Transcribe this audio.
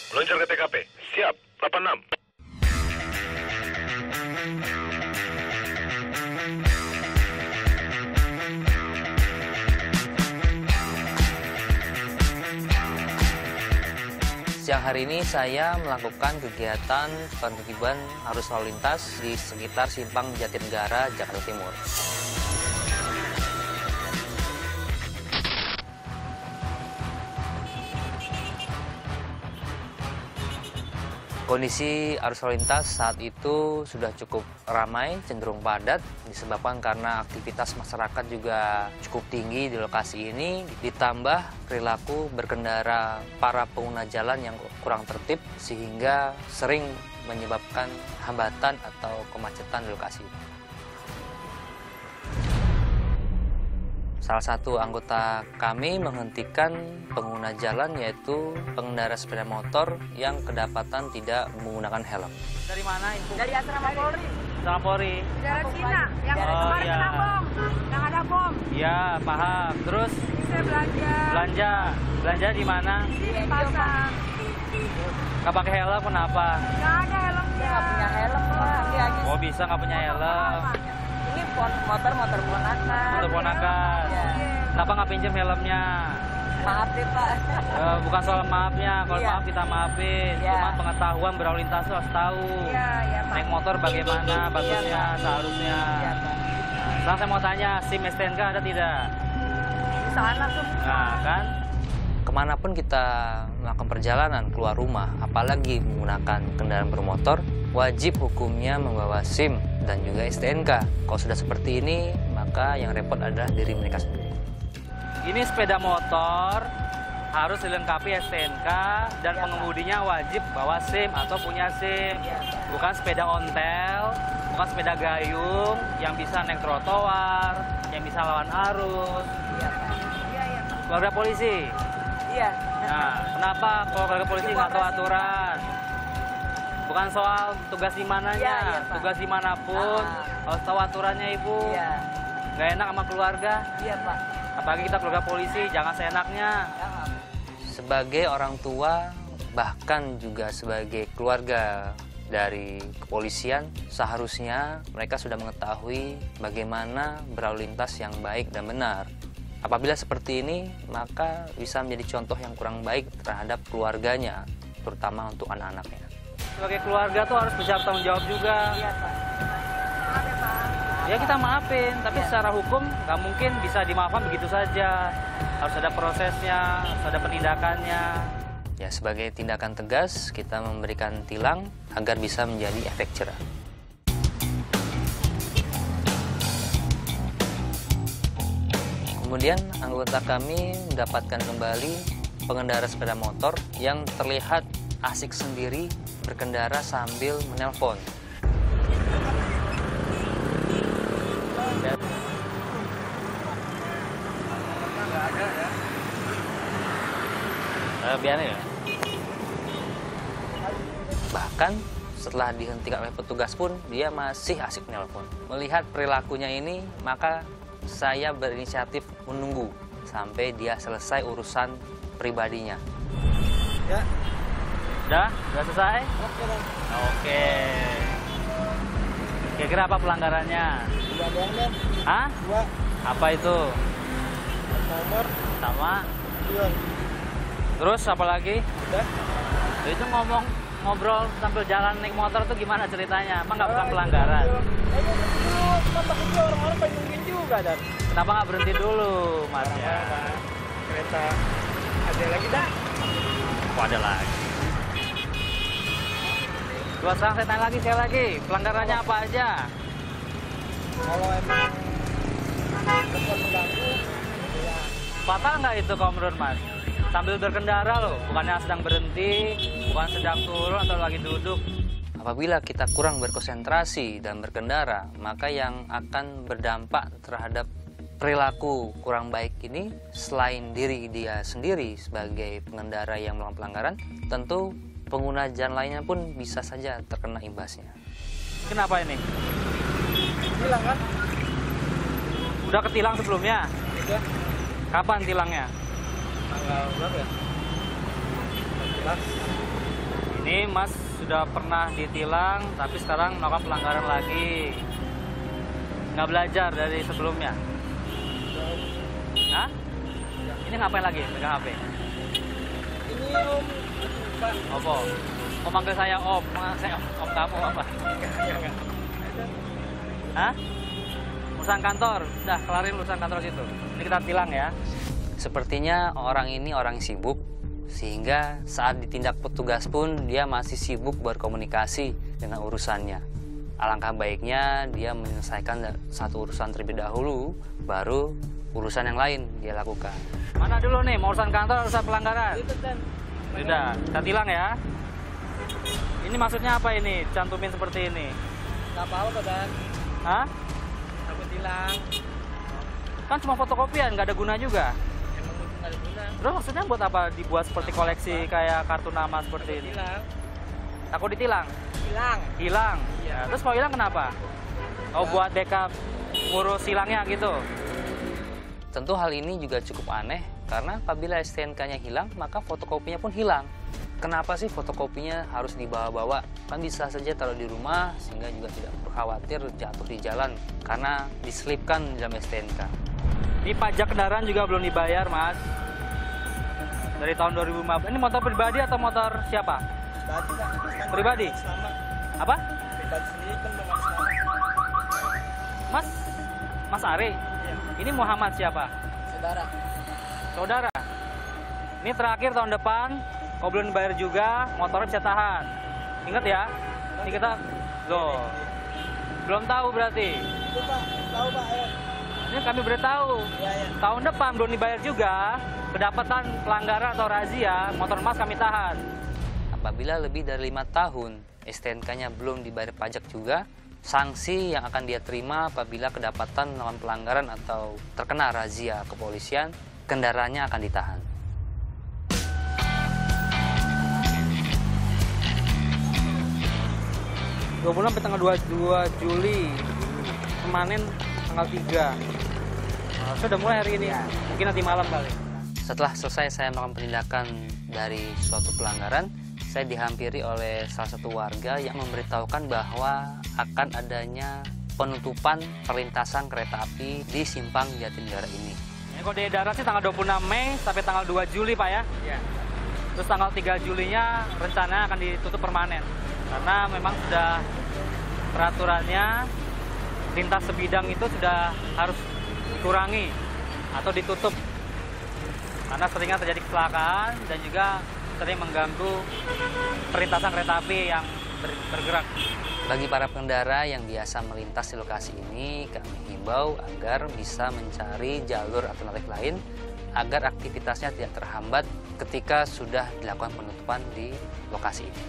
Meluncur ke TKP. Siap, 86. Siang hari ini saya melakukan kegiatan penertiban arus lalu lintas di sekitar Simpang Jatinegara, Jakarta Timur. Kondisi arus lalu lintas saat itu sudah cukup ramai, cenderung padat, disebabkan karena aktivitas masyarakat juga cukup tinggi di lokasi ini, ditambah perilaku berkendara para pengguna jalan yang kurang tertib, sehingga sering menyebabkan hambatan atau kemacetan di lokasi ini. Salah satu anggota kami menghentikan pengguna jalan, yaitu pengendara sepeda motor yang kedapatan tidak menggunakan helm. Dari mana Ibu? Dari asrama Polri. Asrama Polri. Daerah Cina, yang kemarin iya. kena bom, yang ada bom. Iya, paham. Terus Ini saya belanja. Belanja di mana? Di pasar. Nggak pakai helm kenapa? Nggak ada helmnya. Nggak punya helm lah. Dia lagi Oh bisa nggak punya helm? ini motor ponakan. Motor ponakan. Ya. Kenapa nggak pinjam helmnya? Maaf deh Pak. Bukan soal maafnya, kalau Iya. maaf kita maafin. Iya. Cuma pengetahuan berlalu lintas tuh harus tahu. Iya, iya Pak. Naik motor bagaimana bagusnya, Iya, Pak. seharusnya. Iya Pak. Sekarang saya mau tanya, SIM STNK ada tidak? Di sana tuh. Nah kan? Kemanapun kita melakukan perjalanan keluar rumah, apalagi menggunakan kendaraan bermotor, wajib hukumnya membawa SIM dan juga STNK. Kalau sudah seperti ini, maka yang repot adalah diri mereka sendiri. Ini sepeda motor harus dilengkapi STNK dan pengemudinya wajib bawa SIM atau punya SIM. Bukan sepeda ontel, bukan sepeda gayung yang bisa naik trotoar, yang bisa lawan arus. Iya Pak. Iya, iya Pak. Keluarga polisi. Iya. Nah, kenapa kalau keluarga polisi nggak tahu aturan? Bukan soal tugas di mananya, Iya, iya, Pak. tugas dimanapun harus tahu aturannya Ibu. Iya. Nggak enak sama keluarga, Iya Pak. apalagi kita keluarga polisi, jangan seenaknya. Sebagai orang tua, bahkan juga sebagai keluarga dari kepolisian, seharusnya mereka sudah mengetahui bagaimana berlalu lintas yang baik dan benar. Apabila seperti ini, maka bisa menjadi contoh yang kurang baik terhadap keluarganya, terutama untuk anak-anaknya. Sebagai keluarga tuh harus bisa bertanggung jawab juga. Iya Pak. Maaf ya Pak. Ya kita maafin, tapi secara hukum nggak mungkin bisa dimaafkan begitu saja. Harus ada prosesnya, harus ada penindakannya. Ya, sebagai tindakan tegas, kita memberikan tilang agar bisa menjadi efek jerah. Kemudian anggota kami mendapatkan kembali pengendara sepeda motor yang terlihat asik sendiri berkendara sambil menelpon. Biarin ya. Bahkan setelah dihentikan oleh petugas pun dia masih asik menelpon. Melihat perilakunya ini, maka saya berinisiatif menunggu sampai dia selesai urusan pribadinya. Ya. Udah selesai? Oke Bang. Oke. Kira-kira apa pelanggarannya? Dua doang deh. Hah? Dua. Apa itu? Nomor. Sama. Dua. Terus apa lagi? Udah. Itu ngobrol sambil jalan naik motor tuh gimana ceritanya? Emang nggak bukan pelanggaran? Cuma takutnya orang-orang pengen nungguin juga dan. Kenapa nggak berhenti dulu, Mas? Ya. Kereta ada lagi dah. Kok ada lagi? Dua sekarang saya tanya lagi sekali lagi, pelanggarannya apa aja? Kalau emang telepon mengganggu, ya Fatal nggak itu kalau menurut Mas? Sambil berkendara loh, bukannya sedang berhenti, bukan sedang turun atau lagi duduk. Apabila kita kurang berkonsentrasi dan berkendara, maka yang akan berdampak terhadap perilaku kurang baik ini, selain diri dia sendiri sebagai pengendara yang melakukan pelanggaran, tentu pengguna jalan lainnya pun bisa saja terkena imbasnya. Kenapa ini? hilang kan? Udah ketilang sebelumnya? Udah. Kapan tilangnya? Tanggal berapa ya? 14. Ini Mas sudah pernah ditilang, tapi sekarang melakukan pelanggaran lagi. Nggak belajar dari sebelumnya. Hah? Ini ngapain lagi? Pegang HP? Ini Om, Pak. Apa? Om manggil saya Om. Saya Om kamu apa? Hah? Urusan kantor. Udah, kelarin urusan kantor situ. Ini kita tilang ya. Sepertinya orang ini orang sibuk, sehingga saat ditindak petugas pun dia masih sibuk berkomunikasi dengan urusannya. Alangkah baiknya dia menyelesaikan satu urusan terlebih dahulu, baru urusan yang lain dia lakukan. Mana dulu nih, mau urusan kantor, urusan pelanggaran? Itu kan. Sudah, kita tilang ya. Ini maksudnya apa ini? Cantumin seperti ini. Nggak apa-apa, Bang. Hah? Aku tilang. Kan cuma fotokopian, nggak ada guna juga. Emang nggak ada guna. Terus maksudnya buat apa dibuat seperti koleksi kayak kartu nama seperti ini? Tilang. Aku ditilang? Hilang. Hilang? Iya. Ya, terus kalau hilang kenapa? Oh, buat backup ngurus hilangnya gitu? Tentu hal ini juga cukup aneh, karena apabila STNK-nya hilang, maka fotokopinya pun hilang. Kenapa sih fotokopinya harus dibawa-bawa? Kan bisa saja taruh di rumah, sehingga juga tidak perlu khawatir jatuh di jalan, karena diselipkan dalam STNK. Ini pajak kendaraan juga belum dibayar, Mas. Dari tahun 2015. Ini motor pribadi atau motor siapa? Pribadi, Pak. Pribadi? Selamat. Apa? Pribadi sendiri kan belum ada selamat. Mas Ari? Iya. Ini Muhammad siapa? Saudara. Saudara. Ini terakhir tahun depan, kalau belum dibayar juga, motornya bisa tahan. Ingat ya? Ini kita, loh, belum tahu berarti. Itu Pak, tahu Pak. Ayo. Ini kami beritahu. Iya, iya. Tahun depan belum dibayar juga, kedapatan pelanggaran atau razia, motor Mas kami tahan. Apabila lebih dari 5 tahun STNK-nya belum dibayar pajak juga, sanksi yang akan dia terima apabila kedapatan melakukan pelanggaran atau terkena razia kepolisian, kendaraannya akan ditahan. Dua bulan sampai tanggal 2 Juli, kemarin tanggal 3. Nah, sudah mulai hari ini, mungkin nanti malam kali. Setelah selesai saya melakukan penindakan dari suatu pelanggaran, saya dihampiri oleh salah satu warga yang memberitahukan bahwa akan adanya penutupan perlintasan kereta api di Simpang Jatinegara ini. Ini kode edaran sih tanggal 26 Mei sampai tanggal 2 Juli, Pak ya? Iya. Terus tanggal 3 Julinya rencananya akan ditutup permanen. Karena memang sudah peraturannya lintas sebidang itu sudah harus dikurangi atau ditutup. Karena seringnya terjadi kecelakaan dan juga sering mengganggu perlintasan kereta api yang bergerak. Bagi para pengendara yang biasa melintas di lokasi ini, kami himbau agar bisa mencari jalur alternatif lain agar aktivitasnya tidak terhambat ketika sudah dilakukan penutupan di lokasi ini.